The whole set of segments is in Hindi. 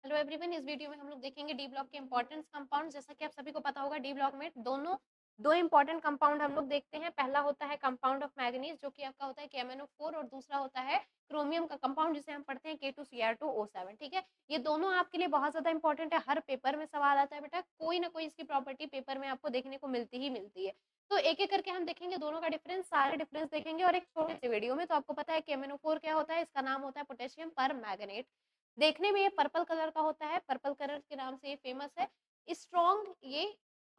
हेलो एवरीवन, इस वीडियो में हम लोग देखेंगे डी ब्लॉक के इंपॉर्टेंट कंपाउंड। जैसा कि आप सभी को पता होगा, डी ब्लॉक में दो इंपॉर्टेंट कंपाउंड हम लोग देखते हैं। पहला होता है कंपाउंड ऑफ मैग्नीज, जो कि आपका होता है KMnO4, और दूसरा होता है क्रोमियम का कंपाउंड, जिसे हम पढ़ते हैं K2Cr2O7। ठीक है, ये दोनों आपके लिए बहुत ज्यादा इंपॉर्टेंट है। हर पेपर में सवाल आता है बेटा, कोई ना कोई इसकी प्रॉपर्टी पेपर में आपको देखने को मिलती ही मिलती है। तो एक एक करके हम देखेंगे दोनों का डिफरेंस, सारे डिफरेंस देखेंगे और एक छोटे से वीडियो में। तो आपको पता है KMnO4 क्या होता है, इसका नाम होता है पोटेशियम पर मैग्नेट। देखने में ये पर्पल कलर का होता है, पर्पल कलर के नाम से ये फेमस है। स्ट्रॉन्ग ये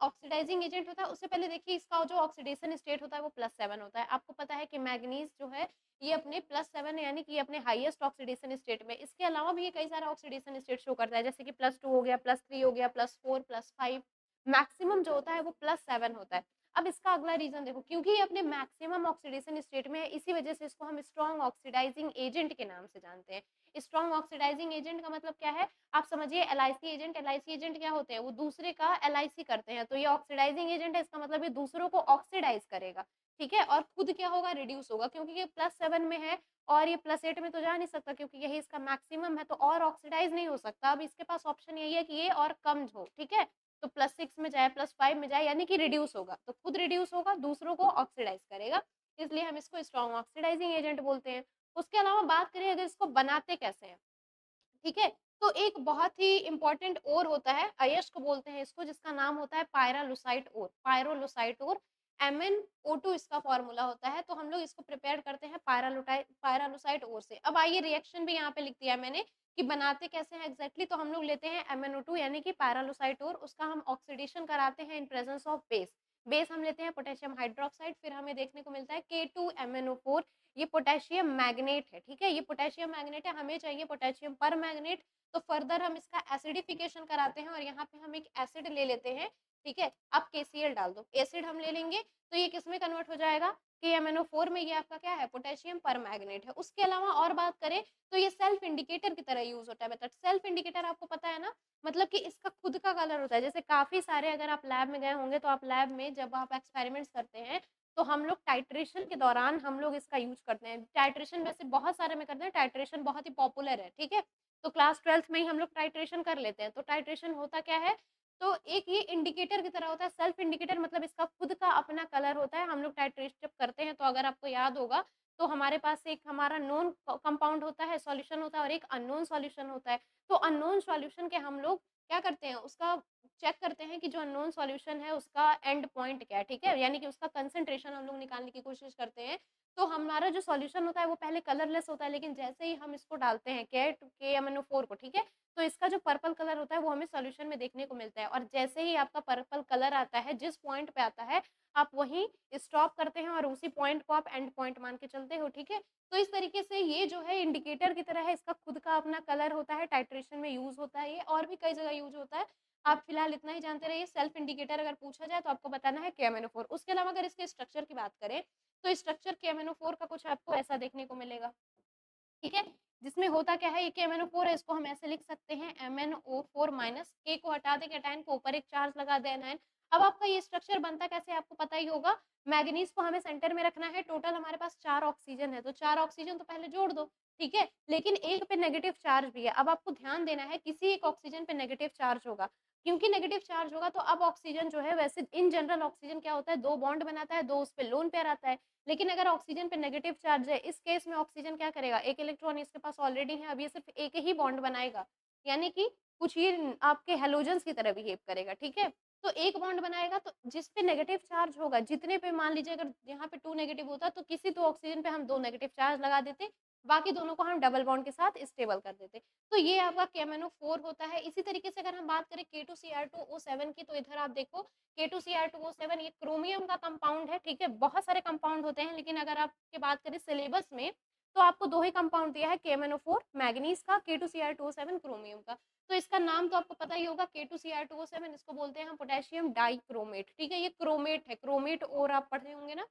ऑक्सीडाइजिंग एजेंट होता है। उससे पहले देखिए, इसका जो ऑक्सीडेशन स्टेट होता है वो +7 होता है। आपको पता है कि मैग्नीज जो है ये अपने +7 यानी कि अपने हाईएस्ट ऑक्सीडेशन स्टेट में। इसके अलावा भी ये कई सारा ऑक्सीडेशन स्टेट शो करता है, जैसे कि +2 हो गया, +3 हो गया, +4, +5। मैक्सिमम जो होता है वो +7 होता है। अब इसका अगला रीजन देखो, क्योंकि ये अपने मैक्सिमम ऑक्सीडेशन स्टेट में है, इसी वजह से इसको हम स्ट्रॉन्ग ऑक्सीडाइजिंग एजेंट के नाम से जानते हैं। स्ट्रॉन्ग ऑक्सीडाइजिंग एजेंट का मतलब क्या है, आप समझिए एलआईसी एजेंट। एलआईसी एजेंट क्या होते हैं, वो दूसरे का एलआईसी करते हैं। तो ये ऑक्सीडाइजिंग एजेंट है, इसका मतलब ये दूसरों को ऑक्सीडाइज करेगा। ठीक है, और खुद क्या होगा, रिड्यूस होगा, क्योंकि ये +7 में है और ये +8 में तो जा नहीं सकता, क्योंकि यही इसका मैक्सिमम है, तो और ऑक्सीडाइज नहीं हो सकता। अब इसके पास ऑप्शन यही है कि ये और कम हो। ठीक है, तो +6 में जाए, +5 में जाए, यानी कि रिड्यूस होगा, तो खुद रिड्यूस होगा, दूसरों को ऑक्सीडाइज करेगा, इसलिए हम इसको स्ट्रॉन्ग ऑक्सीडाइजिंग एजेंट बोलते हैं। उसके अलावा बात करें अगर इसको बनाते कैसे हैं, ठीक है, तो एक बहुत ही इंपॉर्टेंट ओर होता है, अयस्क बोलते हैं इसको, जिसका नाम होता है पायरालुसाइट ओर, पायरोलुसाइट ओर। MnO2 इसका फॉर्मूला होता है। तो हम लोग इसको प्रिपेयर करते हैं पायरालुसाइट ओर से। अब आइए, रिएक्शन भी यहाँ पे लिख दिया मैंने कि बनाते कैसे हैं एग्जैक्टली। तो हम लोग लेते हैं MnO2 यानी कि पायरालुसाइट ओर, उसका हम ऑक्सीडेशन कराते हैं in presence of base. Base हम लेते हैं पोटेशियम हाइड्रोक्साइड, फिर हमें देखने को मिलता है K2MnO4। ये पोटेशियम मैग्नेट है। ठीक है, ये पोटेशियम मैग्नेट है, हमें चाहिए पोटेशियम पर मैग्नेट। तो फर्दर हम इसका एसिडिफिकेशन कराते हैं और यहाँ पे हम एक एसिड ले लेते हैं। ठीक है, अब KCl डाल दो, एसिड हम ले लेंगे, तो ये किस में कन्वर्ट हो जाएगा, KMnO4 में। ये आपका क्या है, पोटेशियम पर मैग्नेट है। उसके अलावा और बात करें तो ये सेल्फ इंडिकेटर की तरह यूज होता है। बट सेल्फ इंडिकेटर आपको पता है ना, मतलब कि इसका खुद का कलर होता है। जैसे काफी सारे, अगर आप लैब में गए होंगे तो आप लैब में जब आप एक्सपेरिमेंट्स करते हैं, तो हम लोग टाइट्रेशन के दौरान हम लोग इसका यूज करते हैं। टाइट्रेशन वैसे बहुत सारे में करते हैं, टाइट्रेशन बहुत ही पॉपुलर है। ठीक है, तो क्लास 12th में ही हम लोग टाइट्रेशन कर लेते हैं। तो टाइट्रेशन होता क्या है, तो एक ये इंडिकेटर की तरह होता है। सेल्फ इंडिकेटर मतलब इसका खुद का अपना कलर होता है। हम लोग टाइट्रेशन जब करते हैं, तो अगर आपको याद होगा, तो हमारे पास एक हमारा नोन कंपाउंड होता है, सॉल्यूशन होता है, और एक अननोन सॉल्यूशन होता है। तो अननोन सॉल्यूशन के हम लोग क्या करते हैं, उसका चेक करते हैं कि जो अननोन सॉल्यूशन है उसका एंड पॉइंट क्या है। ठीक है, यानी कि उसका कंसंट्रेशन हम लोग निकालने की कोशिश करते हैं। तो हमारा जो सॉल्यूशन होता है वो पहले कलरलेस होता है, लेकिन जैसे ही हम इसको डालते हैं KMnO4 को, ठीक है, तो इसका जो पर्पल कलर होता है वो हमें सॉल्यूशन में देखने को मिलता है। और जैसे ही आपका पर्पल कलर आता है, जिस पॉइंट पे आता है, आप वहीं स्टॉप करते हैं और उसी पॉइंट को आप एंड पॉइंट मान के चलते हो। ठीक है, तो इस तरीके से ये जो है इंडिकेटर की तरह है, इसका खुद का अपना कलर होता है, टाइट्रेशन में यूज होता है ये, और भी कई जगह यूज होता है। आप फिलहाल इतना ही जानते रहिए। सेल्फ इंडिकेटर अगर पूछा जाए तो आपको बताना है KMnO4। उसके अलावा अगर इसके स्ट्रक्चर की बात करें, तो स्ट्रक्चर KMnO4 का कुछ आपको ऐसा देखने को मिलेगा। ठीक है, जिसमें होता क्या है, ये KMnO4 है, इसको हम ऐसे लिख सकते हैं MnO4 माइनस, K को हटा दे, कैटायन को ऊपर एक चार्ज लगा दे, एनायन। अब आपका ये स्ट्रक्चर बनता कैसे आपको पता ही होगा। मैग्नीज को हमें सेंटर में रखना है, टोटल हमारे पास 4 ऑक्सीजन है, तो 4 ऑक्सीजन तो पहले जोड़ दो। ठीक है, लेकिन एक पे नेगेटिव चार्ज भी है। अब आपको ध्यान देना है, किसी एक ऑक्सीजन पे नेगेटिव चार्ज होगा, क्योंकि नेगेटिव चार्ज होगा तो अब ऑक्सीजन जो है, वैसे इन जनरल ऑक्सीजन क्या होता है, 2 बॉन्ड बनाता है, 2 उस पे लोन पेयर आता है। लेकिन अगर ऑक्सीजन पे नेगेटिव चार्ज है, इस केस में ऑक्सीजन क्या करेगा, एक इलेक्ट्रॉन इसके पास ऑलरेडी है, अब ये सिर्फ एक ही बॉन्ड बनाएगा, यानी कि कुछ ये आपके हेलोजन्स की तरह बिहेव करेगा। ठीक है, तो एक बॉन्ड बनाएगा, तो जिस पे नेगेटिव चार्ज होगा, जितने पे मान लीजिए अगर यहाँ पे 2 नेगेटिव होता, तो किसी 2 ऑक्सीजन पे हम 2 नेगेटिव चार्ज लगा देते, बाकी दोनों को हम डबल बॉन्ड के साथ स्टेबल कर देते। तो ये आपका KMnO4 होता है। इसी तरीके से अगर हम बात करें K2Cr2O7 की, तो इधर आप देखो, K2Cr2O7 ये क्रोमियम का कंपाउंड है। ठीक है, बहुत सारे कंपाउंड होते हैं, लेकिन अगर आपकी बात करें सिलेबस में, तो आपको 2 ही कंपाउंड दिया है, KMnO4 मैग्नीज का, K2Cr2O7 क्रोमियम का। तो इसका नाम तो आपको पता ही होगा, K2Cr2O7, इसको बोलते हैं हम पोटेशियम डाइक्रोमेट। ठीक है, ये क्रोमेट है, क्रोमेट और आप पढ़े होंगे ना।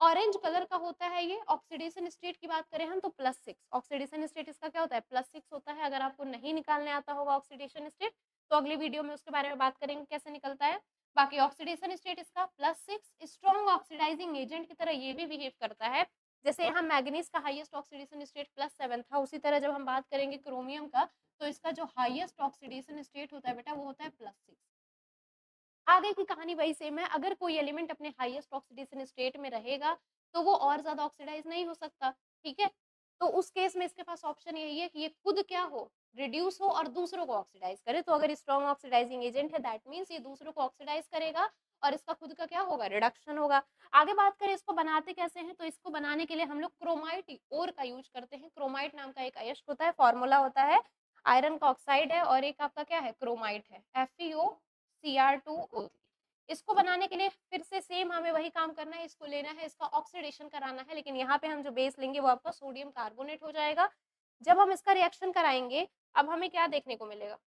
ऑरेंज कलर का होता है ये। ऑक्सीडेशन स्टेट की बात करें हम, तो +6 ऑक्सीडेशन स्टेट इसका क्या होता है, +6 होता है। अगर आपको नहीं निकालने आता होगा ऑक्सीडेशन स्टेट, तो अगली वीडियो में उसके बारे में बात करेंगे कैसे निकलता है। बाकी ऑक्सीडेशन स्टेट इसका +6, स्ट्रॉन्ग ऑक्सीडाइजिंग एजेंट की तरह ये भी बिहेव करता है। जैसे यहाँ मैग्नीज का हाईएस्ट ऑक्सीडेशन स्टेट +7 था, उसी तरह जब हम बात करेंगे क्रोमियम का, तो इसका जो हाईएस्ट ऑक्सीडेशन स्टेट होता है बेटा वो होता है +6। आगे की कहानी वही सेम है, अगर कोई एलिमेंट अपने हाईएस्ट ऑक्सीडेशन स्टेट में रहेगा तो वो और ज्यादा ऑक्सीडाइज नहीं हो सकता, ठीक है। तो उस केस में इसके पास ऑप्शन यही है कि ये खुद क्या हो, रिड्यूस हो और दूसरों को ऑक्सीडाइज करे। तो अगर स्ट्रॉन्ग ऑक्सीडाइजिंग एजेंट है दैट मीन्स ये दूसरों को ऑक्सीडाइज करेगा और इसका खुद का क्या होगा, रिडक्शन होगा। आगे बात करें इसको बनाते कैसे हैं, तो इसको बनाने के लिए हम लोग क्रोमाइट ओर का यूज करते हैं। क्रोमाइट नाम का एक अयस्क होता है, फॉर्मूला होता है आयरन का ऑक्साइड है और एक आपका क्या है, क्रोमाइट है, FeOCr2O3। इसको बनाने के लिए फिर से सेम हमें वही काम करना है, इसको लेना है, इसका ऑक्सीडेशन कराना है, लेकिन यहाँ पे हम जो बेस लेंगे वो आपका सोडियम कार्बोनेट हो जाएगा। जब हम इसका रिएक्शन कराएंगे अब हमें क्या देखने को मिलेगा,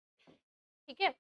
ठीक है।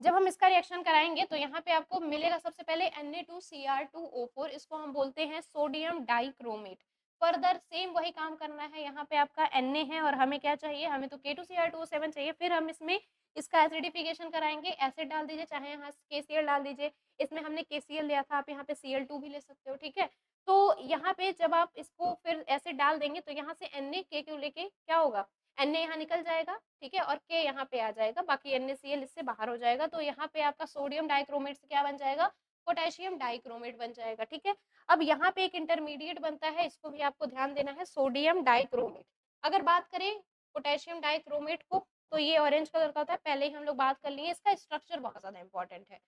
जब हम इसका रिएक्शन कराएंगे तो यहाँ पे आपको मिलेगा सबसे पहले Na2Cr2O4, इसको हम बोलते हैं सोडियम डाइक्रोमेट। फर्दर सेम वही काम करना है, यहाँ पे आपका Na है और हमें क्या चाहिए, हमें तो K2Cr2O7 चाहिए। फिर हम इसमें इसका एसिडिफिकेशन कराएंगे, एसिड डाल दीजिए, चाहे यहाँ KCl डाल दीजिए। इसमें हमने KCl लिया था, आप यहाँ पे Cl2 भी ले सकते हो, ठीक है। तो यहाँ पे जब आप इसको फिर एसिड डाल देंगे तो यहाँ से Na K को लेके क्या होगा, Na यहाँ निकल जाएगा, ठीक है, और K यहाँ पे आ जाएगा, बाकी NaCl इससे बाहर हो जाएगा। तो यहाँ पे आपका सोडियम डाइक्रोमेट से क्या बन जाएगा, पोटेशियम डाइक्रोमेट बन जाएगा, ठीक है। अब यहाँ पे एक इंटरमीडिएट बनता है, इसको भी आपको ध्यान देना है, सोडियम डाइक्रोमेट। अगर बात करें पोटेशियम डाइक्रोमेट को तो ये ऑरेंज कलर का होता है, पहले ही हम लोग बात कर लिए। इसका स्ट्रक्चर बहुत ज्यादा इंपॉर्टेंट है,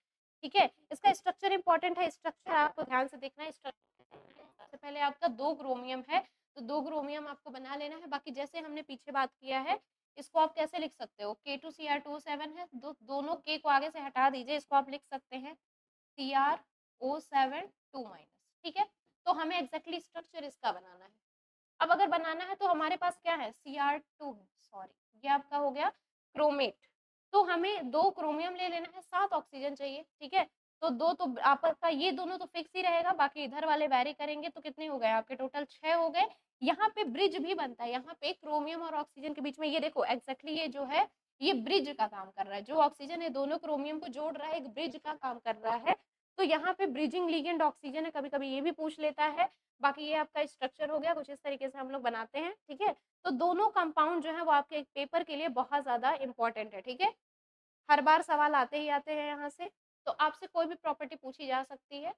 ठीक है। इसका स्ट्रक्चर इंपॉर्टेंट है, स्ट्रक्चर आपको ध्यान से देखना है। सबसे पहले आपका 2 क्रोमियम है, तो 2 क्रोमियम आपको बना लेना है। बाकी जैसे हमने पीछे बात किया है, इसको आप कैसे लिख सकते हो, K2Cr2O7 है, दोनों K को आगे से हटा दीजिए, इसको आप लिख सकते हैं CrO7 2 माइनस, ठीक है। तो हमें एग्जैक्टली स्ट्रक्चर इसका बनाना है। अब अगर बनाना है तो हमारे पास क्या है, Cr2 है, सॉरी ये आपका हो गया क्रोमेट। तो हमें 2 क्रोमियम ले लेना है, 7 ऑक्सीजन चाहिए, ठीक है। तो 2 तो आपस का ये दोनों तो फिक्स ही रहेगा, बाकी इधर वाले वैरी करेंगे। तो कितने हो गए आपके, टोटल 6 हो गए। यहाँ पे ब्रिज भी बनता है, यहाँ पे क्रोमियम और ऑक्सीजन के बीच में, ये देखो एग्जैक्टली ये जो है ये ब्रिज का काम कर रहा है। जो ऑक्सीजन है दोनों क्रोमियम को जोड़ रहा है, एक ब्रिज का काम कर रहा है। तो यहाँ पे ब्रिजिंग लिगेंड ऑक्सीजन है, कभी कभी ये भी पूछ लेता है। बाकी ये आपका स्ट्रक्चर हो गया, कुछ इस तरीके से हम लोग बनाते हैं, ठीक है। तो दोनों कंपाउंड जो है वो आपके पेपर के लिए बहुत ज्यादा इंपॉर्टेंट है, ठीक है। हर बार सवाल आते ही आते हैं यहाँ से, तो आपसे कोई भी प्रॉपर्टी पूछी जा सकती है।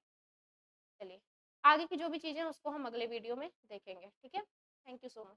चलिए आगे की जो भी चीजें उसको हम अगले वीडियो में देखेंगे, ठीक है। Thank you so much.